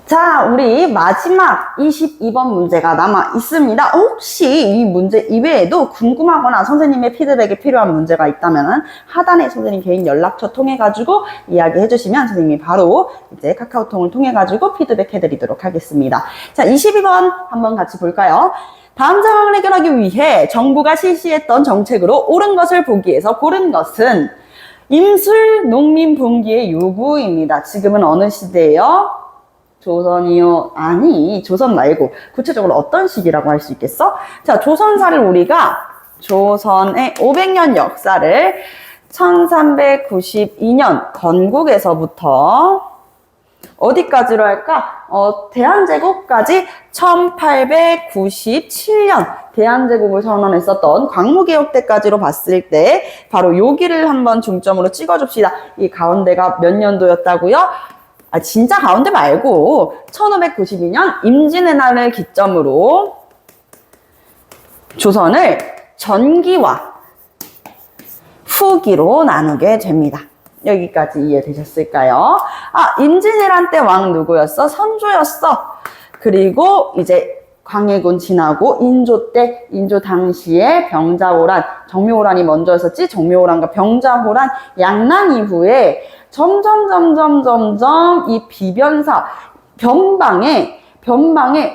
자, 우리 마지막 22번 문제가 남아 있습니다. 혹시 이 문제 이외에도 궁금하거나 선생님의 피드백이 필요한 문제가 있다면 하단에 선생님 개인 연락처 통해가지고 이야기해 주시면 선생님이 바로 이제 카카오톡을 통해가지고 피드백 해드리도록 하겠습니다. 자, 22번 한번 같이 볼까요? 다음 상황을 해결하기 위해 정부가 실시했던 정책으로 옳은 것을 보기 위해서 고른 것은 임술 농민 분기의 요구입니다. 지금은 어느 시대예요? 조선이요? 아니, 조선 말고 구체적으로 어떤 시기라고 할 수 있겠어? 자, 조선사를 우리가 조선의 500년 역사를 1392년 건국에서부터 어디까지로 할까? 대한제국까지 1897년 대한제국을 선언했었던 광무개혁 때까지로 봤을 때 바로 여기를 한번 중점으로 찍어줍시다. 이 가운데가 몇 년도였다고요? 진짜 가운데 말고 1592년 임진의 날을 기점으로 조선을 전기와 후기로 나누게 됩니다. 여기까지 이해되셨을까요? 임진왜란 때 왕 누구였어? 선조였어. 그리고 이제 광해군 지나고 인조 때, 인조 당시에 병자호란, 정묘호란이 먼저였었지? 정묘호란과 병자호란 양난 이후에 점점 이 비변사, 변방에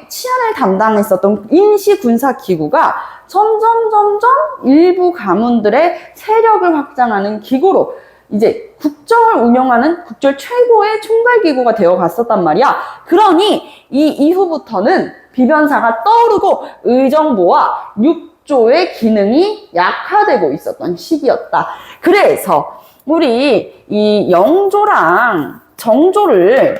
치안을 담당했었던 임시군사기구가 점점 일부 가문들의 세력을 확장하는 기구로 이제 국정을 운영하는 국절 최고의 총괄기구가 되어 갔었단 말이야. 그러니 이 이후부터는 비변사가 떠오르고 의정부와 육조의 기능이 약화되고 있었던 시기였다. 그래서 우리 이 영조랑 정조를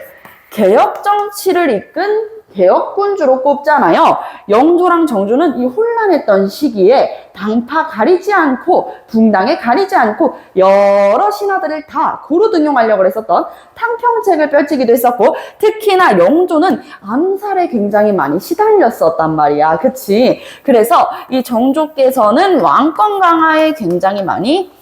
개혁 정치를 이끈 개혁군주로 꼽잖아요. 영조랑 정조는 이 혼란했던 시기에 당파 가리지 않고 붕당에 가리지 않고 여러 신하들을 다 고루 등용하려고 했었던 탕평책을 펼치기도 했었고, 특히나 영조는 암살에 굉장히 많이 시달렸었단 말이야. 그치? 그래서 이 정조께서는 왕권 강화에 굉장히 많이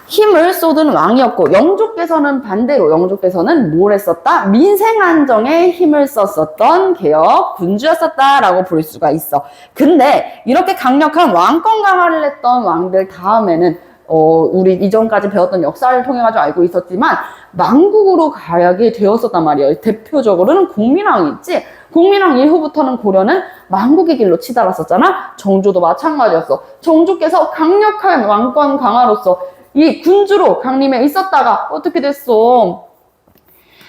힘을 쏟은 왕이었고, 영조께서는 반대로 영조께서는 뭘 했었다? 민생 안정에 힘을 썼었던 개혁 군주였었다라고 볼 수가 있어. 근데 이렇게 강력한 왕권 강화를 했던 왕들 다음에는 우리 이전까지 배웠던 역사를 통해 가지고 알고 있었지만 망국으로 가게 되었었단 말이에요. 대표적으로는 공민왕이 있지. 공민왕 이후부터는 고려는 망국의 길로 치달았었잖아. 정조도 마찬가지였어. 정조께서 강력한 왕권 강화로서 이 군주로 강림해 있었다가 어떻게 됐어?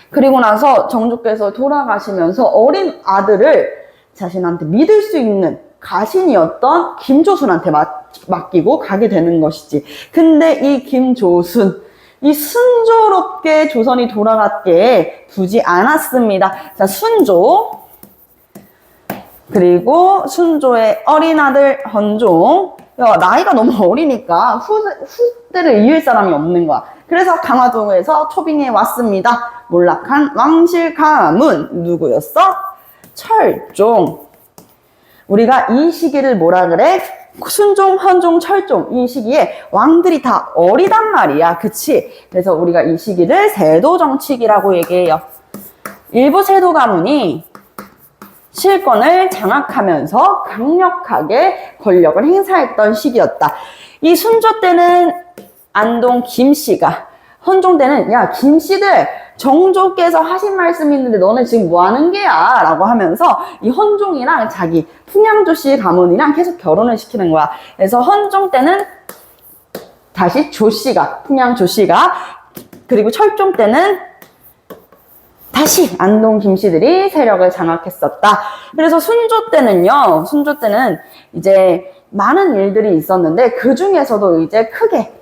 그리고 나서 정조께서 돌아가시면서 어린 아들을 자신한테 믿을 수 있는 가신이었던 김조순한테 맡기고 가게 되는 것이지. 근데 이 김조순, 이 순조롭게 조선이 돌아갔게 두지 않았습니다. 자, 순조, 그리고 순조의 어린 아들 헌종. 나이가 너무 어리니까 후대를 이을 사람이 없는 거야. 그래서 강화도에서 초빙해 왔습니다. 몰락한 왕실 가문 누구였어? 철종. 우리가 이 시기를 뭐라 그래? 순종, 헌종, 철종. 이 시기에 왕들이 다 어리단 말이야. 그치? 그래서 우리가 이 시기를 세도정치기라고 얘기해요. 일부 세도 가문이 실권을 장악하면서 강력하게 권력을 행사했던 시기였다. 이 순조 때는 안동 김씨가, 헌종 때는 야 김씨들 정조께서 하신 말씀이 있는데 너네 지금 뭐 하는 게야? 라고 하면서 이 헌종이랑 자기 풍양조씨 가문이랑 계속 결혼을 시키는 거야. 그래서 헌종 때는 다시 조씨가, 풍양조씨가, 그리고 철종 때는 다시 안동 김씨들이 세력을 장악했었다. 그래서 순조 때는요, 순조 때는 이제 많은 일들이 있었는데 그 중에서도 이제 크게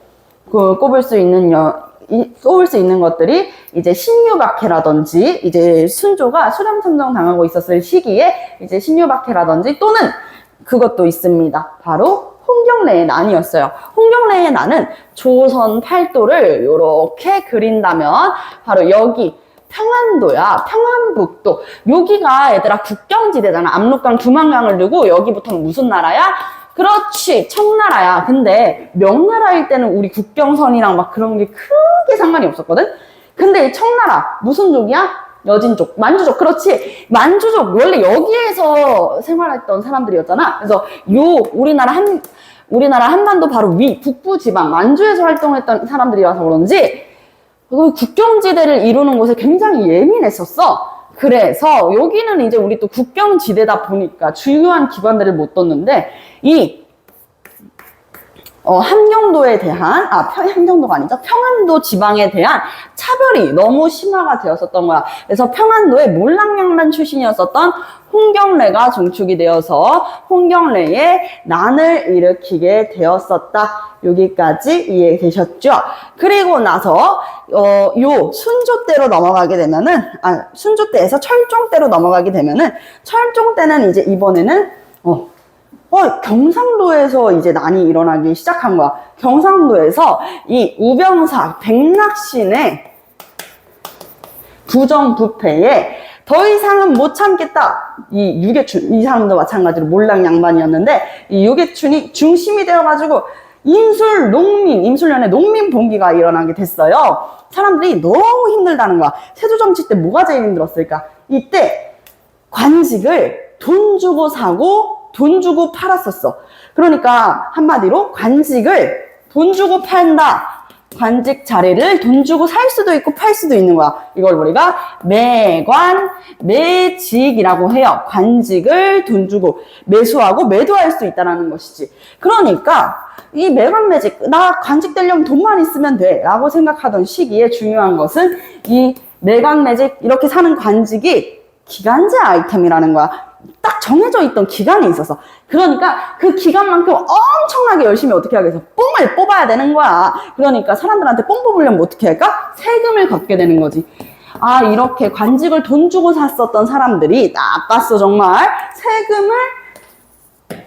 꼽을 수 있는 것들이 이제 신유박해라든지, 이제 순조가 수령参정 당하고 있었을 시기에 이제 신유박해라든지, 또는 그것도 있습니다. 바로 홍경래의 난이었어요. 홍경래의 난은 조선 팔도를 이렇게 그린다면 바로 여기 평안도야, 평안북도. 여기가 얘들아 국경지대잖아. 압록강, 두만강을 두고 여기부터는 무슨 나라야? 그렇지, 청나라야. 근데 명나라일 때는 우리 국경선이랑 막 그런 게 크게 상관이 없었거든? 근데 청나라 무슨 족이야? 여진족, 만주족, 그렇지. 만주족, 원래 여기에서 생활했던 사람들이었잖아. 그래서 우리나라 한반도 바로 위, 북부 지방, 만주에서 활동했던 사람들이라서 그런지, 국경지대를 이루는 곳에 굉장히 예민했었어. 그래서 여기는 이제 우리 또 국경지대다 보니까 주요한 기관들을 못 뒀는데, 함경도에 대한, 함경도가 아니죠. 평안도 지방에 대한 차별이 너무 심화가 되었었던 거야. 그래서 평안도에 몰락양반 출신이었었던 홍경래가 중축이 되어서 홍경래의 난을 일으키게 되었었다. 여기까지 이해되셨죠? 그리고 나서, 요 순조대로 넘어가게 되면은, 순조대에서 철종대로 넘어가게 되면은, 철종대는 이제 이번에는, 경상도에서 이제 난이 일어나기 시작한 거야. 경상도에서 이 우병사 백낙신의 부정부패에 더 이상은 못 참겠다. 이 유계춘, 이 사람도 마찬가지로 몰락양반이었는데, 이 유계춘이 중심이 되어가지고 임술련의 농민봉기가 일어나게 됐어요. 사람들이 너무 힘들다는 거야. 세조정치 때 뭐가 제일 힘들었을까? 이때 관직을 돈 주고 사고 돈 주고 팔았었어. 그러니까 한마디로 관직을 돈 주고 판다. 관직 자리를 돈 주고 살 수도 있고 팔 수도 있는 거야. 이걸 우리가 매관, 매직이라고 해요. 관직을 돈 주고 매수하고 매도할 수 있다는 것이지. 그러니까 이 매관, 매직, 나 관직 되려면 돈만 있으면 돼 라고 생각하던 시기에 중요한 것은 이 매관, 매직 이렇게 사는 관직이 기간제 아이템이라는 거야. 딱 정해져 있던 기간이 있었어. 그러니까 그 기간만큼 엄청나게 열심히 어떻게 하겠어? 뽕을 뽑아야 되는 거야. 그러니까 사람들한테 뽕 뽑으려면 어떻게 할까? 세금을 걷게 되는 거지. 이렇게 관직을 돈 주고 샀었던 사람들이 나빴어 정말. 세금을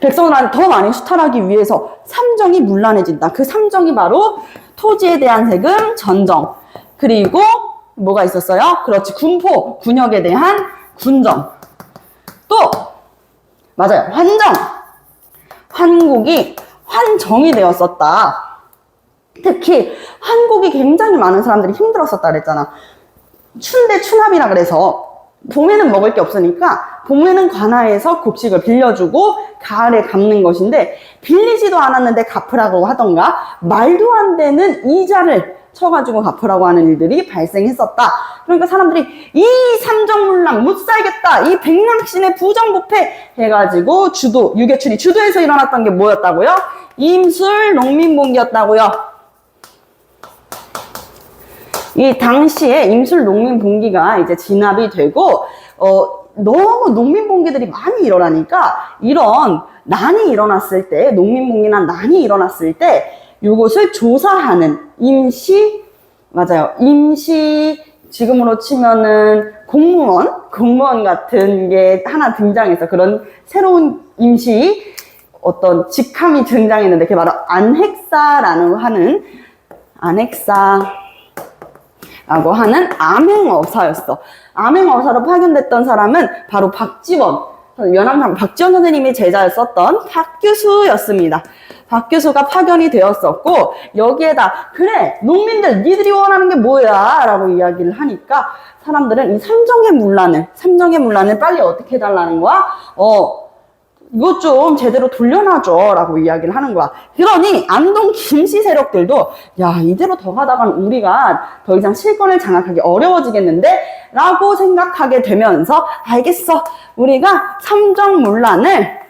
백성들한테 더 많이 수탈하기 위해서 삼정이 문란해진다. 그 삼정이 바로 토지에 대한 세금, 전정, 그리고 뭐가 있었어요? 그렇지, 군포, 군역에 대한 군정, 또 맞아요, 환정. 환국이 환정이 되었었다. 특히 환국이 굉장히 많은 사람들이 힘들었었다 그랬잖아. 춘대 춘합이라 그래서 봄에는 먹을 게 없으니까 봄에는 관아에서 곡식을 빌려주고 가을에 갚는 것인데, 빌리지도 않았는데 갚으라고 하던가 말도 안 되는 이자를 쳐가지고 갚으라고 하는 일들이 발생했었다. 그러니까 사람들이 이 삼정문랑 못 살겠다, 이 백낙신의 부정부패 해가지고 유계춘이 주도해서 일어났던 게 뭐였다고요? 임술 농민봉기였다고요. 이 당시에 임술 농민봉기가 이제 진압이 되고, 너무 농민봉기들이 많이 일어나니까 이런 난이 일어났을 때, 농민봉기나 난이 일어났을 때 이것을 조사하는 임시, 지금으로 치면은 공무원 같은 게 하나 등장해서 그런 새로운 임시 어떤 직함이 등장했는데, 그게 바로 안핵사라고 하는 암행어사였어. 암행어사로 파견됐던 사람은 바로 박지원 선생님이 제자였었던 박규수였습니다. 박규수가 파견이 되었었고, 여기에다 그래 농민들 니들이 원하는 게 뭐야 라고 이야기를 하니까 사람들은 이 삼정의 문란을 빨리 어떻게 해달라는 거야? 이것 좀 제대로 돌려놔줘 라고 이야기를 하는 거야. 그러니 안동 김씨 세력들도 야, 이대로 더 가다간 우리가 더 이상 실권을 장악하기 어려워지겠는데? 라고 생각하게 되면서, 알겠어, 우리가 삼정문란을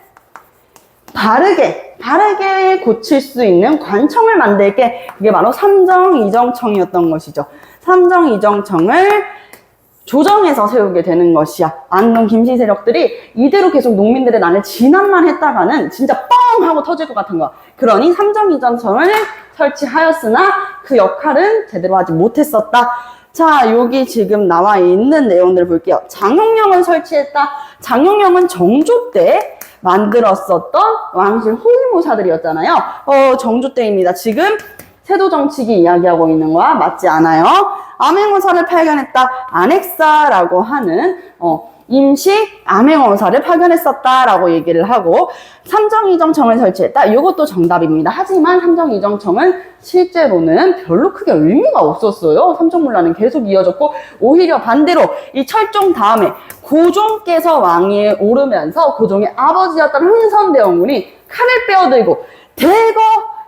바르게 고칠 수 있는 관청을 만들게. 이게 바로 삼정이정청이었던 것이죠. 삼정이정청을 조정해서 세우게 되는 것이야. 안동 김씨 세력들이 이대로 계속 농민들의 난을 진압만 했다가는 진짜 뻥 하고 터질 것 같은 거야. 그러니 삼정이정청을 설치하였으나 그 역할은 제대로 하지 못했었다. 자, 여기 지금 나와 있는 내용들을 볼게요. 장용령을 설치했다. 장용령은 정조 때 만들었었던 왕실 호위무사들이었잖아요. 정조 때입니다. 지금 세도정치기 이야기하고 있는 거야. 맞지 않아요? 암행어사를 발견했다. 안핵사라고 하는 임시 암행어사를 파견했었다라고 얘기를 하고 삼정이정청을 설치했다. 이것도 정답입니다. 하지만 삼정이정청은 실제로는 별로 크게 의미가 없었어요. 삼정문란은 계속 이어졌고 오히려 반대로 이 철종 다음에 고종께서 왕위에 오르면서 고종의 아버지였던 흥선대원군이 칼을 빼어들고 대거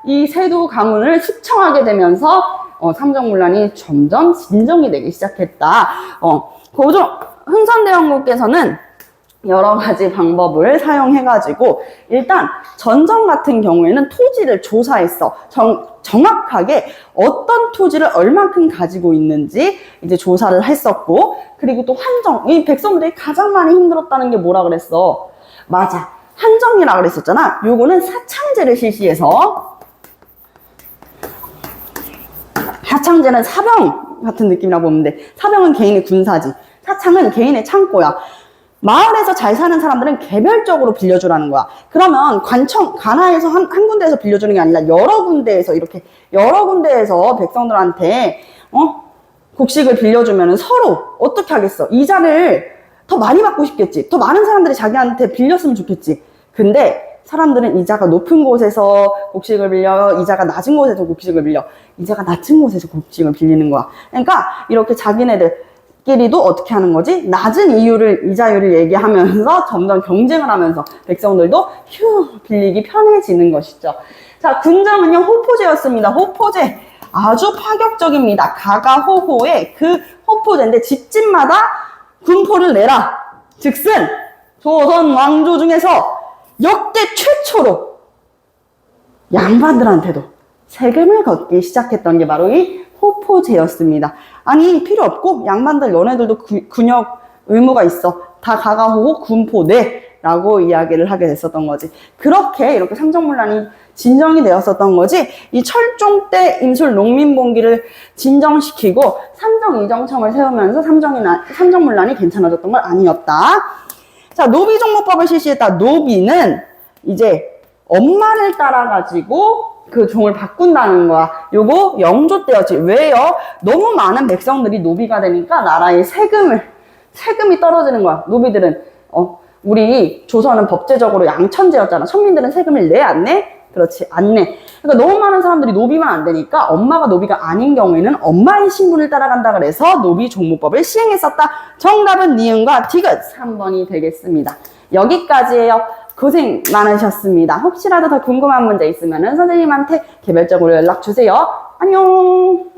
이 세두 가문을 숙청하게 되면서 삼정문란이 점점 진정이 되기 시작했다. 흥선대원군께서는 여러 가지 방법을 사용해가지고 일단 전정 같은 경우에는 토지를 조사했어. 정확하게 어떤 토지를 얼만큼 가지고 있는지 이제 조사를 했었고, 그리고 또 한정, 이 백성들이 가장 많이 힘들었다는 게 뭐라 그랬어? 맞아, 한정이라 그랬었잖아. 요거는 사창제를 실시해서, 사창제는 사병 같은 느낌이라고 보면 돼. 사병은 개인의 군사지, 사창은 개인의 창고야. 마을에서 잘 사는 사람들은 개별적으로 빌려주라는 거야. 그러면 관아에서 한 군데에서 빌려주는 게 아니라 여러 군데에서 이렇게 여러 군데에서 백성들한테 곡식을 빌려주면 서로 어떻게 하겠어? 이자를 더 많이 받고 싶겠지. 더 많은 사람들이 자기한테 빌렸으면 좋겠지. 근데 사람들은 이자가 높은 곳에서 곡식을 빌려, 이자가 낮은 곳에서 곡식을 빌려, 이자가 낮은 곳에서 곡식을 빌리는 거야. 그러니까 이렇게 자기네들끼리도 어떻게 하는 거지? 낮은 이자율을 얘기하면서 점점 경쟁을 하면서 백성들도 빌리기 편해지는 것이죠. 자, 군정은요, 호포제였습니다. 호포제. 아주 파격적입니다. 가가호호의 그 호포제인데 집집마다 군포를 내라. 즉슨 조선 왕조 중에서 역대 최초로 양반들한테도 세금을 걷기 시작했던 게 바로 이 호포제였습니다. 아니, 필요 없고 양반들 너네들도 군역 의무가 있어. 다 가가호호 군포내 라고 이야기를 하게 됐었던 거지. 이렇게 삼정문란이 진정이 되었었던 거지. 이 철종 때 임술 농민봉기를 진정시키고 삼정이정청을 세우면서 삼정문란이 괜찮아졌던 건 아니었다. 자, 노비종목법을 실시했다. 노비는 이제 엄마를 따라가지고 그 종을 바꾼다는 거야. 요거 영조 때였지. 왜요? 너무 많은 백성들이 노비가 되니까 나라의 세금이 떨어지는 거야. 노비들은 우리 조선은 법제적으로 양천제였잖아. 천민들은 세금을 내, 안 내? 그렇지, 안 내. 그러니까 너무 많은 사람들이 노비만 안 되니까 엄마가 노비가 아닌 경우에는 엄마의 신분을 따라간다 그래서 노비종목법을 시행했었다. 정답은 니은과 디귿 3번이 되겠습니다. 여기까지예요. 고생 많으셨습니다. 혹시라도 더 궁금한 문제 있으면 선생님한테 개별적으로 연락 주세요. 안녕.